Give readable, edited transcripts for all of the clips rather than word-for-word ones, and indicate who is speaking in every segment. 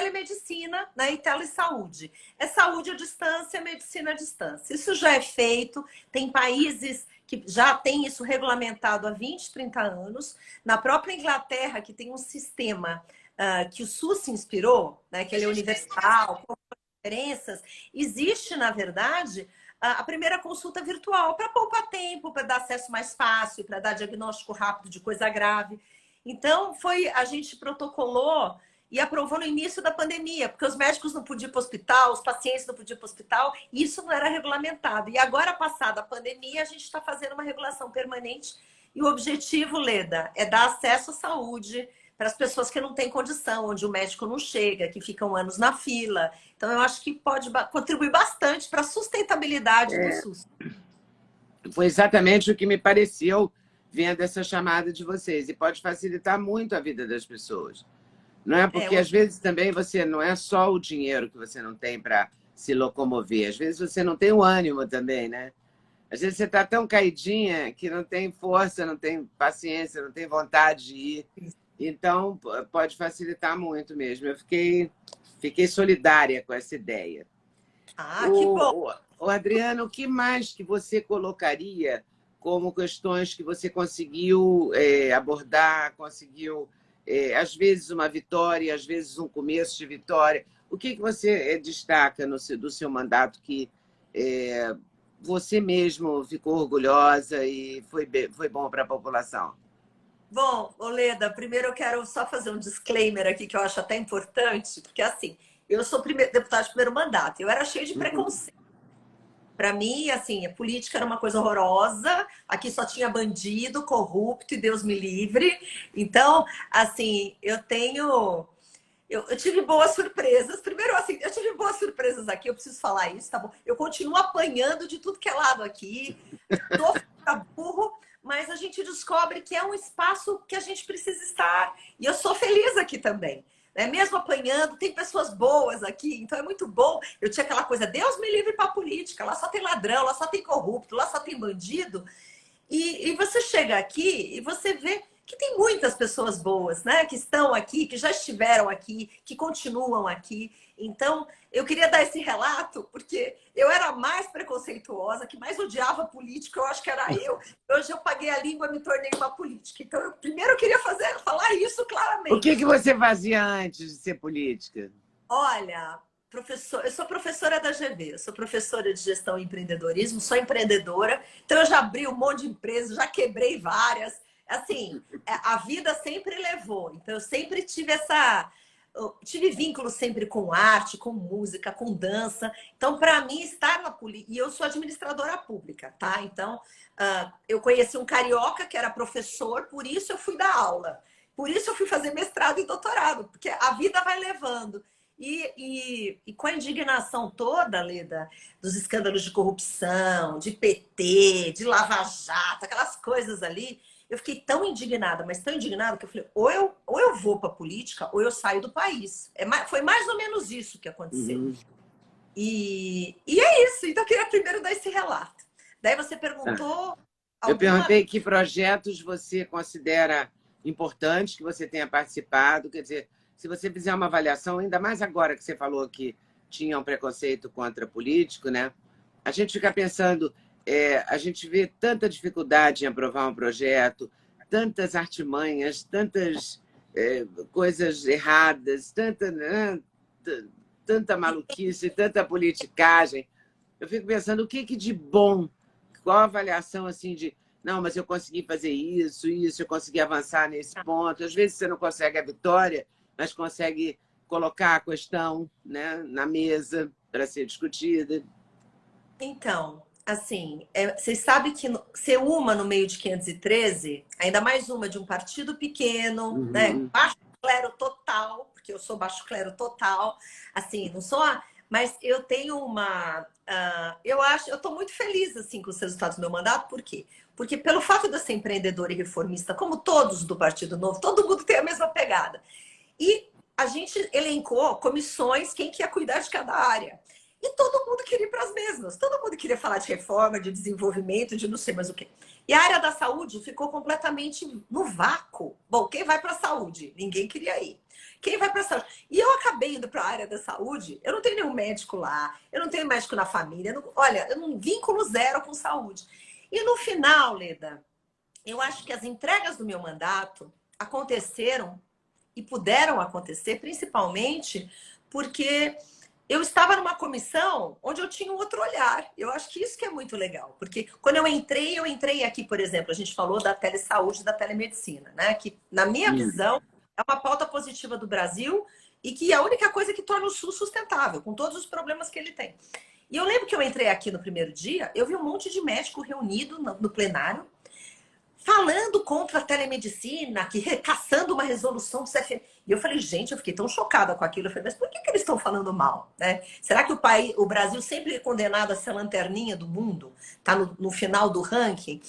Speaker 1: telemedicina, né, e telesaúde. É saúde à distância, medicina à distância. Isso já é feito, tem países que já têm isso regulamentado há 20, 30 anos. Na própria Inglaterra, que tem um sistema que o SUS se inspirou, né, que ele é universal, com diferenças, existe, na verdade, a primeira consulta virtual para poupar tempo, para dar acesso mais fácil, para dar diagnóstico rápido de coisa grave. Então, a gente protocolou e aprovou no início da pandemia, porque os médicos não podiam ir para o hospital, os pacientes não podiam ir para o hospital, e isso não era regulamentado. E agora, passada a pandemia, a gente está fazendo uma regulação permanente, e o objetivo, Leda, é dar acesso à saúde para as pessoas que não têm condição, onde o médico não chega, que ficam anos na fila. Então, eu acho que pode contribuir bastante para a sustentabilidade do SUS.
Speaker 2: Foi exatamente o que me pareceu vendo essa chamada de vocês. E pode facilitar muito a vida das pessoas. Não é? Porque, às vezes, também você não é só o dinheiro que você não tem para se locomover. Às vezes, você não tem o ânimo também, né? Às vezes, você está tão caidinha que não tem força, não tem paciência, não tem vontade de ir. Então, pode facilitar muito mesmo. Eu fiquei solidária com essa ideia.
Speaker 1: Que bom!
Speaker 2: Adriano, o que mais que você colocaria como questões que você conseguiu abordar, conseguiu, às vezes, uma vitória, às vezes, um começo de vitória? O que você destaca do seu mandato que você mesmo ficou orgulhosa e foi bom para a população?
Speaker 1: Bom, Leda, primeiro eu quero só fazer um disclaimer aqui que eu acho até importante, porque assim, eu sou deputada de primeiro mandato, eu era cheia de preconceito. Para mim, assim, a política era uma coisa horrorosa, aqui só tinha bandido, corrupto e Deus me livre. Então, assim, eu tive boas surpresas. Primeiro, assim, eu tive boas surpresas aqui, eu preciso falar isso, tá bom? Eu continuo apanhando de tudo que é lado aqui, tô burro, mas a gente descobre que é um espaço que a gente precisa estar. E eu sou feliz aqui também. Né? Mesmo apanhando, tem pessoas boas aqui, então é muito bom. Eu tinha aquela coisa, Deus me livre para a política, lá só tem ladrão, lá só tem corrupto, lá só tem bandido. E você chega aqui e você vê que tem muitas pessoas boas, né? Que estão aqui, que já estiveram aqui, que continuam aqui. Então, eu queria dar esse relato, porque eu era mais preconceituosa, que mais odiava política, eu acho que era eu. Hoje eu paguei a língua e me tornei uma política. Então, primeiro eu queria falar isso claramente.
Speaker 2: O que você fazia antes de ser política?
Speaker 1: Olha, eu sou professora da GV, eu sou professora de gestão e empreendedorismo, sou empreendedora, então eu já abri um monte de empresas, já quebrei várias. Assim, a vida sempre levou. Então, eu sempre tive vínculo sempre com arte, com música, com dança. Então, para mim, estar na política... E eu sou administradora pública, tá? Então, eu conheci um carioca que era professor, por isso eu fui dar aula. Por isso eu fui fazer mestrado e doutorado, porque a vida vai levando. E com a indignação toda, Leda, dos escândalos de corrupção, de PT, de Lava Jato, aquelas coisas ali... Eu fiquei tão indignada, mas tão indignada, que eu falei, ou eu vou para a política, ou eu saio do país. Foi mais ou menos isso que aconteceu.
Speaker 2: Uhum.
Speaker 1: E é isso. Então, eu queria primeiro dar esse relato. Daí você perguntou...
Speaker 2: Eu perguntei que projetos você considera importantes que você tenha participado. Quer dizer, se você fizer uma avaliação, ainda mais agora que você falou que tinha um preconceito contra político, né? A gente fica pensando... a gente vê tanta dificuldade em aprovar um projeto, tantas artimanhas, tantas coisas erradas, tanta maluquice, tanta politicagem. Eu fico pensando o que de bom, qual a avaliação assim de não, mas eu consegui fazer isso, eu consegui avançar nesse ponto. Às vezes você não consegue a vitória, mas consegue colocar a questão, né, na mesa para ser discutida.
Speaker 1: Então... Assim, vocês sabem que ser uma no meio de 513, ainda mais uma de um partido pequeno, né? Baixo clero total, porque eu sou baixo clero total, assim, não sou mas eu tenho eu estou muito feliz assim com os resultados do meu mandato, por quê? Porque pelo fato de eu ser empreendedora e reformista, como todos do Partido Novo, todo mundo tem a mesma pegada. E a gente elencou comissões, quem que ia cuidar de cada área. E todo mundo queria ir para as mesmas. Todo mundo queria falar de reforma, de desenvolvimento, de não sei mais o quê. E a área da saúde ficou completamente no vácuo. Bom, quem vai para a saúde? Ninguém queria ir. Quem vai para a saúde? E eu acabei indo para a área da saúde, eu não tenho nenhum médico lá, eu não tenho médico na família, olha, eu não vínculo zero com saúde. E no final, Leda, eu acho que as entregas do meu mandato aconteceram e puderam acontecer principalmente porque eu estava numa comissão onde eu tinha um outro olhar. Eu acho que isso que é muito legal, porque quando eu entrei aqui, por exemplo, a gente falou da telesaúde, da telemedicina, né? Que, na minha visão, é uma pauta positiva do Brasil e que é a única coisa que torna o SUS sustentável, com todos os problemas que ele tem. E eu lembro que eu entrei aqui no primeiro dia, eu vi um monte de médico reunido no plenário, falando contra a telemedicina, caçando uma resolução do CFM. E eu falei, gente, eu fiquei tão chocada com aquilo. Eu falei, mas por que eles estão falando mal? Né? Será que o Brasil sempre é condenado a ser a lanterninha do mundo? Está no final do ranking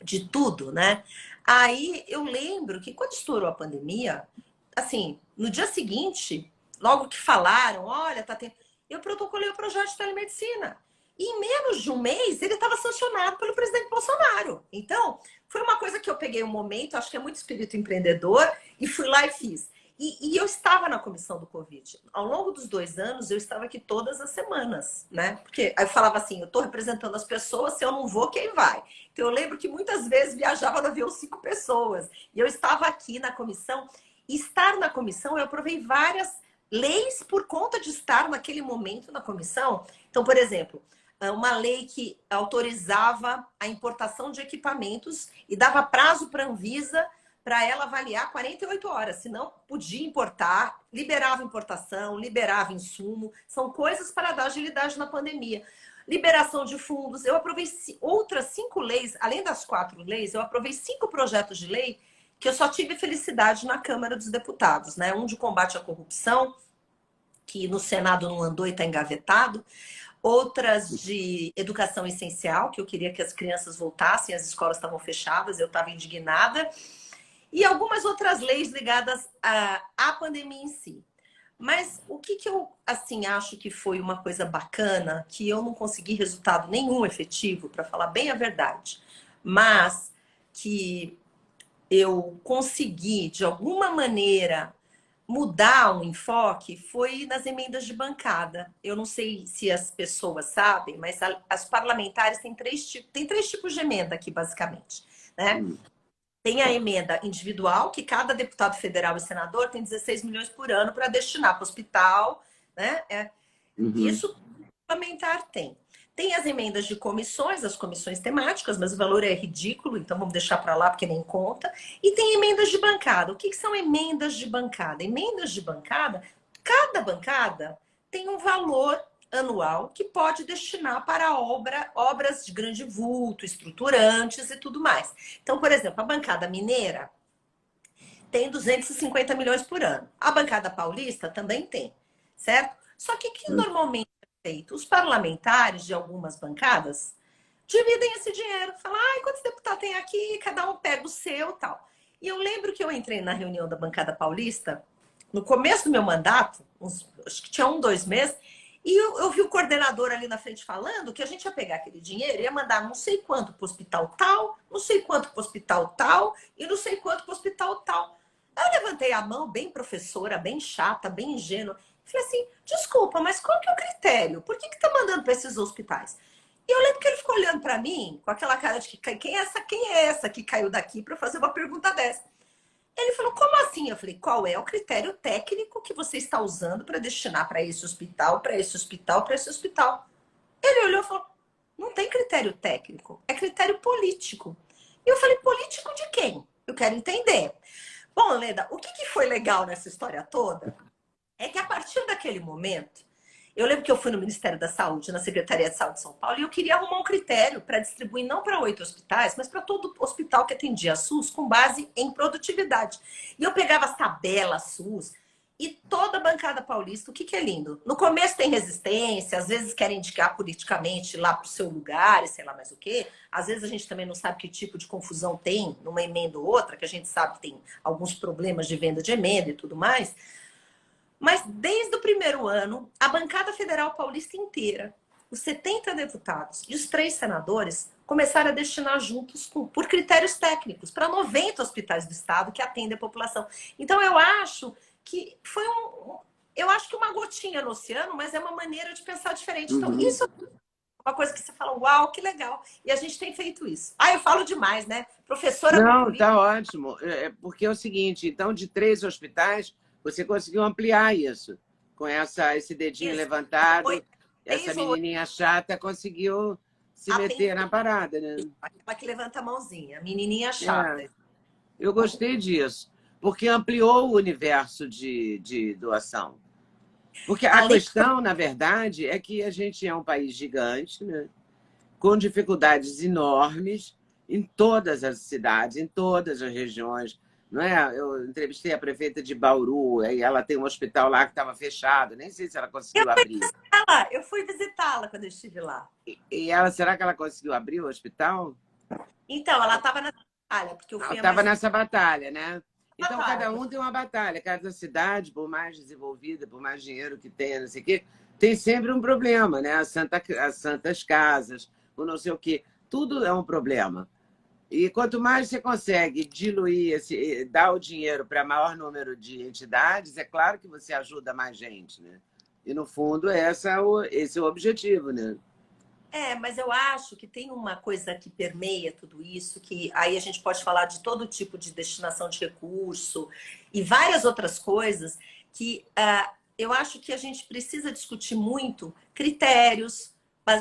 Speaker 1: de tudo, né? Aí eu lembro que quando estourou a pandemia, assim, no dia seguinte, logo que falaram, olha, eu protocolei o projeto de telemedicina. E em menos de um mês, ele estava sancionado pelo presidente Bolsonaro. Então, foi uma coisa que eu peguei um momento, acho que é muito espírito empreendedor, e fui lá e fiz. E eu estava na comissão do Covid. Ao longo dos 2 anos, eu estava aqui todas as semanas, né? Porque aí eu falava assim, eu estou representando as pessoas, se eu não vou, quem vai? Então, eu lembro que muitas vezes viajava no avião 5 pessoas. E eu estava aqui na comissão. E estar na comissão, eu aprovei várias leis por conta de estar naquele momento na comissão. Então, por exemplo, uma lei que autorizava a importação de equipamentos e dava prazo para a Anvisa para ela avaliar 48 horas, senão podia importar, liberava importação, liberava insumo, são coisas para dar agilidade na pandemia. Liberação de fundos, eu aprovei outras 5 leis, além das 4 leis, eu aprovei 5 projetos de lei que eu só tive felicidade na Câmara dos Deputados, né? Um de combate à corrupção, que no Senado não andou e está engavetado, outras de educação essencial, que eu queria que as crianças voltassem, as escolas estavam fechadas, eu estava indignada, e algumas outras leis ligadas à pandemia em si. Mas o que eu assim acho que foi uma coisa bacana, que eu não consegui resultado nenhum efetivo, para falar bem a verdade, mas que eu consegui, de alguma maneira, mudar o enfoque foi nas emendas de bancada. Eu não sei se as pessoas sabem, mas as parlamentares têm 3 tipos de emenda aqui, basicamente. Né? Tem a emenda individual, que cada deputado federal e senador tem 16 milhões por ano para destinar para o hospital. Né? Isso o parlamentar tem. Tem as emendas de comissões, as comissões temáticas, mas o valor é ridículo, então vamos deixar para lá porque nem conta. E tem emendas de bancada. O que são emendas de bancada? Emendas de bancada, cada bancada tem um valor anual que pode destinar para obras de grande vulto, estruturantes e tudo mais. Então, por exemplo, a bancada mineira tem 250 milhões por ano. A bancada paulista também tem, certo? Só que normalmente feito. Os parlamentares de algumas bancadas dividem esse dinheiro. Falam, quantos deputados tem aqui? Cada um pega o seu tal. E eu lembro que eu entrei na reunião da bancada paulista, no começo do meu mandato, acho que tinha 2 meses, e eu vi o coordenador ali na frente falando que a gente ia pegar aquele dinheiro e ia mandar não sei quanto para o hospital tal, não sei quanto para o hospital tal, e não sei quanto para o hospital tal. Eu levantei a mão, bem professora, bbem chata, bem ingênua. Falei assim, desculpa, mas qual que é o critério? Por que tá mandando para esses hospitais? E eu lembro que ele ficou olhando para mim com aquela cara de que quem é essa que caiu daqui para fazer uma pergunta dessa? Ele falou, como assim? Eu falei, qual é o critério técnico que você está usando para destinar para esse hospital, para esse hospital, para esse hospital? Ele olhou e falou, não tem critério técnico, é critério político. E eu falei, político de quem? Eu quero entender. Bom, Leda, o que foi legal nessa história toda? É que a partir daquele momento, eu lembro que eu fui no Ministério da Saúde, na Secretaria de Saúde de São Paulo, e eu queria arrumar um critério para distribuir não para 8 hospitais, mas para todo hospital que atendia a SUS com base em produtividade. E eu pegava as tabelas SUS e toda a bancada paulista, o que é lindo? No começo tem resistência, às vezes querem indicar politicamente lá para o seu lugar e sei lá mais o quê. Às vezes a gente também não sabe que tipo de confusão tem numa emenda ou outra, que a gente sabe que tem alguns problemas de venda de emenda e tudo mais. Mas desde o primeiro ano, a bancada federal paulista inteira, os 70 deputados e os 3 senadores começaram a destinar juntos por critérios técnicos para 90 hospitais do estado que atendem a população. Então eu acho que foi eu acho que uma gotinha no oceano, mas é uma maneira de pensar diferente. Então,
Speaker 2: Uhum.
Speaker 1: isso é uma coisa que você fala, uau, que legal. E a gente tem feito isso. Ah, eu falo demais, né? Professora com
Speaker 2: Não,
Speaker 1: política.
Speaker 2: tá ótimo. Porque é o seguinte, então, de 3 hospitais, você conseguiu ampliar isso. Com esse dedinho
Speaker 1: Isso.
Speaker 2: levantado,
Speaker 1: Foi
Speaker 2: essa
Speaker 1: 6 ou 8.
Speaker 2: menininha chata conseguiu se meter na
Speaker 1: Atenção,
Speaker 2: parada, né?
Speaker 1: aquela que levanta a mãozinha. Menininha
Speaker 2: É,
Speaker 1: chata.
Speaker 2: eu gostei disso, porque ampliou o universo de doação. Porque a
Speaker 1: Além
Speaker 2: questão, na verdade, é que a gente é um país gigante, né? Com dificuldades enormes em todas as cidades, em todas as regiões. Não é? Eu entrevistei a prefeita de Bauru, e ela tem um hospital lá que estava fechado, nem sei se ela conseguiu abrir.
Speaker 1: eu fui visitá-la quando eu estive lá.
Speaker 2: E ela, será que ela conseguiu abrir o hospital?
Speaker 1: Então, ela estava na batalha, porque eu
Speaker 2: Ela
Speaker 1: fui há
Speaker 2: estava
Speaker 1: mais
Speaker 2: nessa batalha, né? Então, cada
Speaker 1: batalha.
Speaker 2: um tem uma batalha. Cada cidade, por mais desenvolvida, por mais dinheiro que tenha, não sei o quê, tem sempre um problema, né? As santas casas, o não sei o quê. Tudo é um problema. E quanto mais você consegue diluir, dar o dinheiro para maior número de entidades, é claro que você ajuda mais gente, né? E, no fundo, esse é o objetivo, né?
Speaker 1: Mas eu acho que tem uma coisa que permeia tudo isso, que aí a gente pode falar de todo tipo de destinação de recurso e várias outras coisas que eu acho que a gente precisa discutir muito critérios,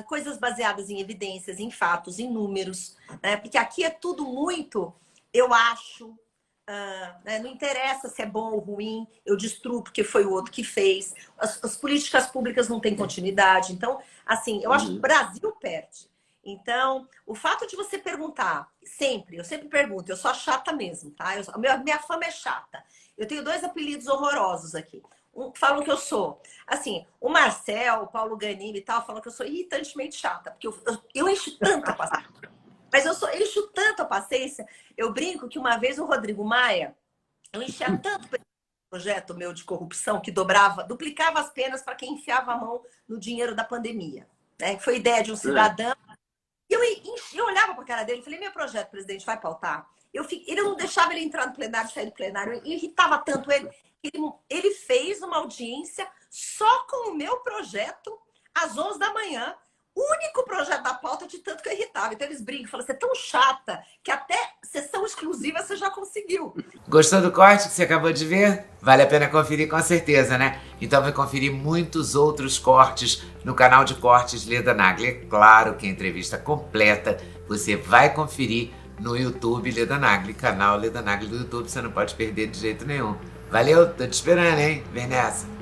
Speaker 1: coisas baseadas em evidências, em fatos, em números, né? Porque aqui é tudo muito, eu acho, né? Não interessa se é bom ou ruim, eu destruo porque foi o outro que fez. As políticas públicas não têm continuidade. Então, assim, eu acho que o
Speaker 2: Uhum.
Speaker 1: Brasil perde. Então, o fato de você perguntar, eu sempre pergunto, eu sou a chata mesmo, tá? Minha fama é chata. Eu tenho 2 apelidos horrorosos aqui. Falam que eu sou. Assim, o Marcel, o Paulo Ganimi e tal, falam que eu sou irritantemente chata, porque eu encho tanto a paciência. Mas eu encho tanto a paciência. Eu brinco que uma vez o Rodrigo Maia, eu enchia tanto projeto meu de corrupção que duplicava as penas para quem enfiava a mão no dinheiro da pandemia. Né? Foi ideia de um cidadão. E eu olhava para a cara dele e falei: meu projeto, presidente, vai pautar? Ele não deixava ele entrar no plenário, sair do plenário. Eu irritava tanto ele. Ele fez uma audiência só com o meu projeto às 11 da manhã. O único projeto da pauta de tanto que eu irritava. Então eles brincam, falam: você é tão chata que até sessão exclusiva você já conseguiu.
Speaker 3: Gostou do corte que você acabou de ver? Vale a pena conferir com certeza, né? Então vai conferir muitos outros cortes no canal de cortes Leda Nagli. É claro que a entrevista completa você vai conferir no YouTube Leda Nagli, canal Leda Nagli do YouTube, você não pode perder de jeito nenhum. Valeu, tô te esperando, hein? Vem nessa!